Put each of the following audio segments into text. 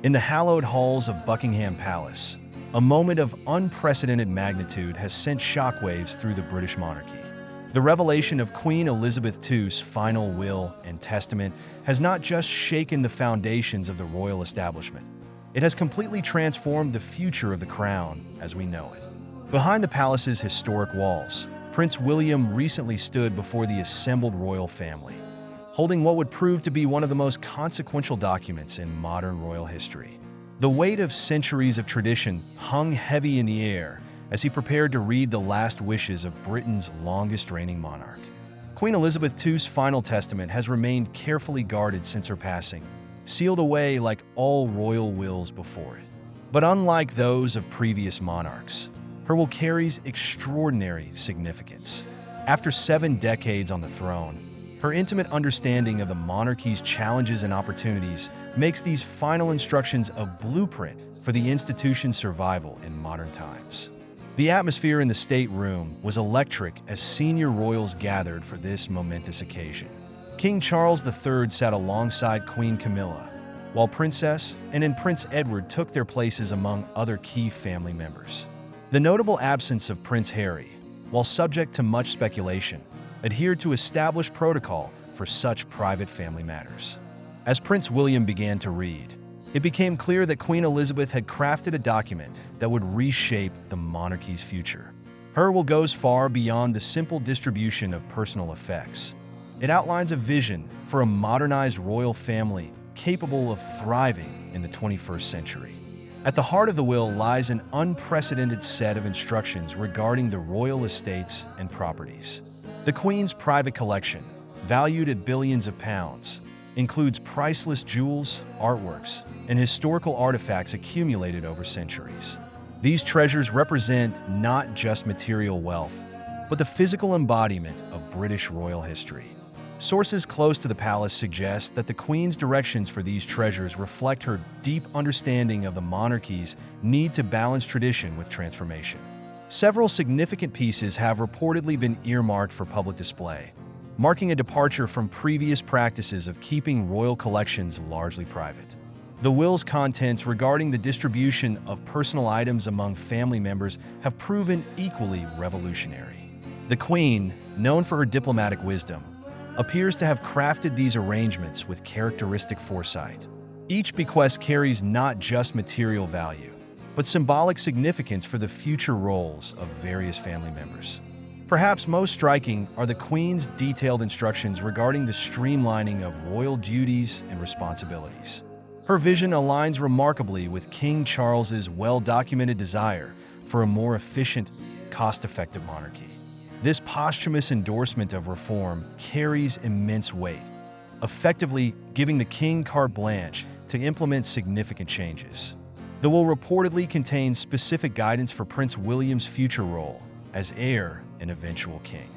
In the hallowed halls of Buckingham Palace, a moment of unprecedented magnitude has sent shockwaves through the British monarchy. The revelation of Queen Elizabeth II's final will and testament has not just shaken the foundations of the royal establishment, it has completely transformed the future of the crown as we know it. Behind the palace's historic walls, Prince William recently stood before the assembled royal family, holding what would prove to be one of the most consequential documents in modern royal history. The weight of centuries of tradition hung heavy in the air as he prepared to read the last wishes of Britain's longest-reigning monarch. Queen Elizabeth II's final testament has remained carefully guarded since her passing, sealed away like all royal wills before it. But unlike those of previous monarchs, her will carries extraordinary significance. After 7 decades on the throne, her intimate understanding of the monarchy's challenges and opportunities makes these final instructions a blueprint for the institution's survival in modern times. The atmosphere in the state room was electric as senior royals gathered for this momentous occasion. King Charles III sat alongside Queen Camilla, while Princess and Prince Edward took their places among other key family members. The notable absence of Prince Harry, while subject to much speculation, adhered to established protocol for such private family matters. As Prince William began to read, it became clear that Queen Elizabeth had crafted a document that would reshape the monarchy's future. Her will goes far beyond the simple distribution of personal effects. It outlines a vision for a modernized royal family capable of thriving in the 21st century. At the heart of the will lies an unprecedented set of instructions regarding the royal estates and properties. The Queen's private collection, valued at billions of pounds, includes priceless jewels, artworks, and historical artifacts accumulated over centuries. These treasures represent not just material wealth, but the physical embodiment of British royal history. Sources close to the palace suggest that the Queen's directions for these treasures reflect her deep understanding of the monarchy's need to balance tradition with transformation. Several significant pieces have reportedly been earmarked for public display, marking a departure from previous practices of keeping royal collections largely private. The will's contents regarding the distribution of personal items among family members have proven equally revolutionary. The Queen, known for her diplomatic wisdom, appears to have crafted these arrangements with characteristic foresight. Each bequest carries not just material value, but symbolic significance for the future roles of various family members. Perhaps most striking are the Queen's detailed instructions regarding the streamlining of royal duties and responsibilities. Her vision aligns remarkably with King Charles's well-documented desire for a more efficient, cost-effective monarchy. This posthumous endorsement of reform carries immense weight, effectively giving the king carte blanche to implement significant changes. The will reportedly contains specific guidance for Prince William's future role as heir and eventual king.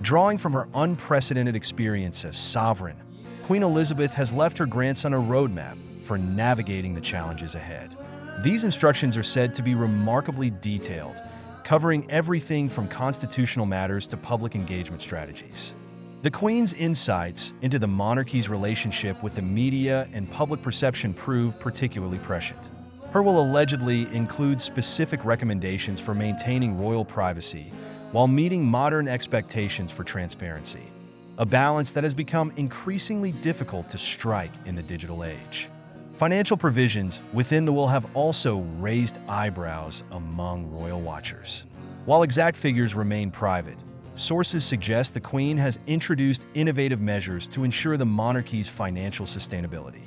Drawing from her unprecedented experience as sovereign, Queen Elizabeth has left her grandson a roadmap for navigating the challenges ahead. These instructions are said to be remarkably detailed, covering everything from constitutional matters to public engagement strategies. The Queen's insights into the monarchy's relationship with the media and public perception prove particularly prescient. Her will allegedly include specific recommendations for maintaining royal privacy while meeting modern expectations for transparency, a balance that has become increasingly difficult to strike in the digital age. Financial provisions within the will have also raised eyebrows among royal watchers. While exact figures remain private, sources suggest the Queen has introduced innovative measures to ensure the monarchy's financial sustainability.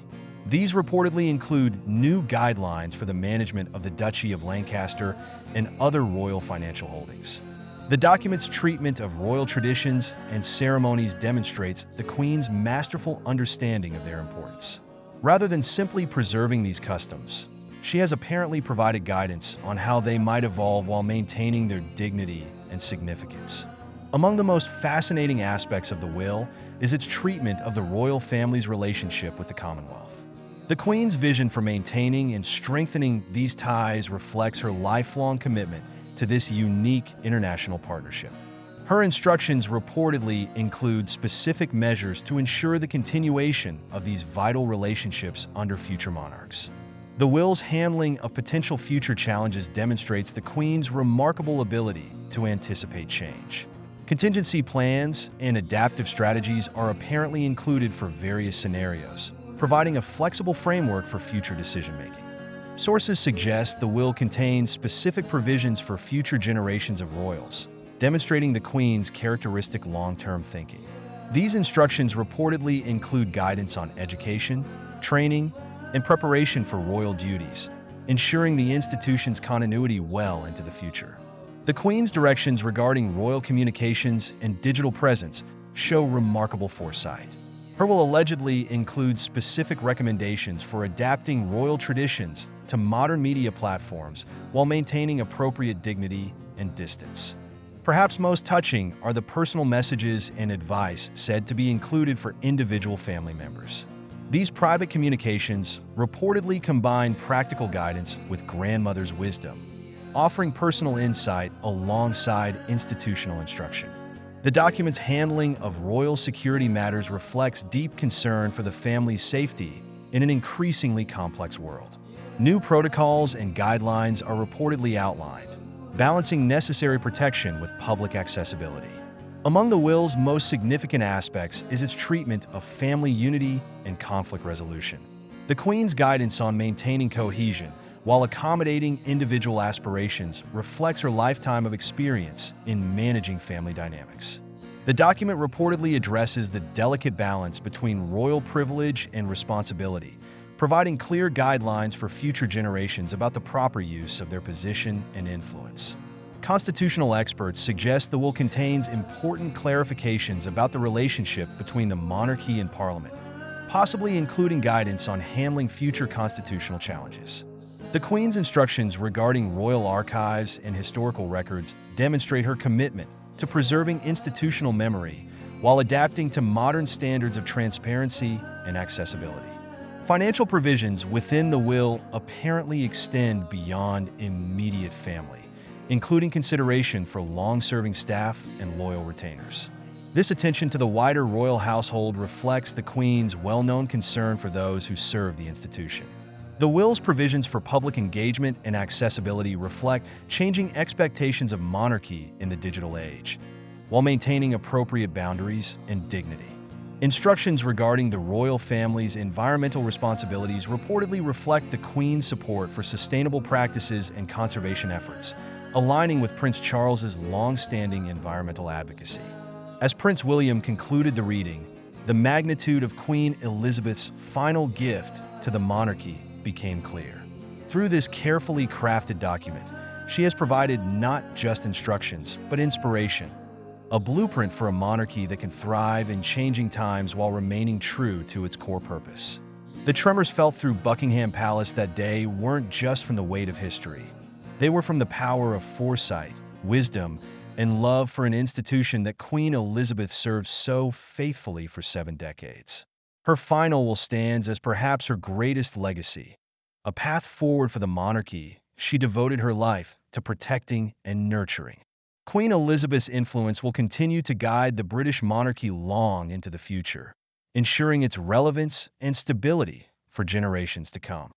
These reportedly include new guidelines for the management of the Duchy of Lancaster and other royal financial holdings. The document's treatment of royal traditions and ceremonies demonstrates the Queen's masterful understanding of their importance. Rather than simply preserving these customs, she has apparently provided guidance on how they might evolve while maintaining their dignity and significance. Among the most fascinating aspects of the will is its treatment of the royal family's relationship with the Commonwealth. The Queen's vision for maintaining and strengthening these ties reflects her lifelong commitment to this unique international partnership. Her instructions reportedly include specific measures to ensure the continuation of these vital relationships under future monarchs. The will's handling of potential future challenges demonstrates the Queen's remarkable ability to anticipate change. Contingency plans and adaptive strategies are apparently included for various scenarios, providing a flexible framework for future decision-making. Sources suggest the will contains specific provisions for future generations of royals, demonstrating the Queen's characteristic long-term thinking. These instructions reportedly include guidance on education, training, and preparation for royal duties, ensuring the institution's continuity well into the future. The Queen's directions regarding royal communications and digital presence show remarkable foresight. Her will allegedly include specific recommendations for adapting royal traditions to modern media platforms while maintaining appropriate dignity and distance. Perhaps most touching are the personal messages and advice said to be included for individual family members. These private communications reportedly combine practical guidance with grandmother's wisdom, offering personal insight alongside institutional instruction. The document's handling of royal security matters reflects deep concern for the family's safety in an increasingly complex world. New protocols and guidelines are reportedly outlined, balancing necessary protection with public accessibility. Among the will's most significant aspects is its treatment of family unity and conflict resolution. The Queen's guidance on maintaining cohesion while accommodating individual aspirations reflects her lifetime of experience in managing family dynamics. The document reportedly addresses the delicate balance between royal privilege and responsibility, providing clear guidelines for future generations about the proper use of their position and influence. Constitutional experts suggest the will contains important clarifications about the relationship between the monarchy and parliament, possibly including guidance on handling future constitutional challenges. The Queen's instructions regarding royal archives and historical records demonstrate her commitment to preserving institutional memory while adapting to modern standards of transparency and accessibility. Financial provisions within the will apparently extend beyond immediate family, including consideration for long-serving staff and loyal retainers. This attention to the wider royal household reflects the Queen's well-known concern for those who serve the institution. The will's provisions for public engagement and accessibility reflect changing expectations of monarchy in the digital age, while maintaining appropriate boundaries and dignity. Instructions regarding the royal family's environmental responsibilities reportedly reflect the Queen's support for sustainable practices and conservation efforts, aligning with Prince Charles's long-standing environmental advocacy. As Prince William concluded the reading, the magnitude of Queen Elizabeth's final gift to the monarchy became clear. Through this carefully crafted document, she has provided not just instructions, but inspiration, a blueprint for a monarchy that can thrive in changing times while remaining true to its core purpose. The tremors felt through Buckingham Palace that day weren't just from the weight of history. They were from the power of foresight, wisdom, and love for an institution that Queen Elizabeth served so faithfully for 7 decades. Her final will stand as perhaps her greatest legacy, a path forward for the monarchy she devoted her life to protecting and nurturing. Queen Elizabeth's influence will continue to guide the British monarchy long into the future, ensuring its relevance and stability for generations to come.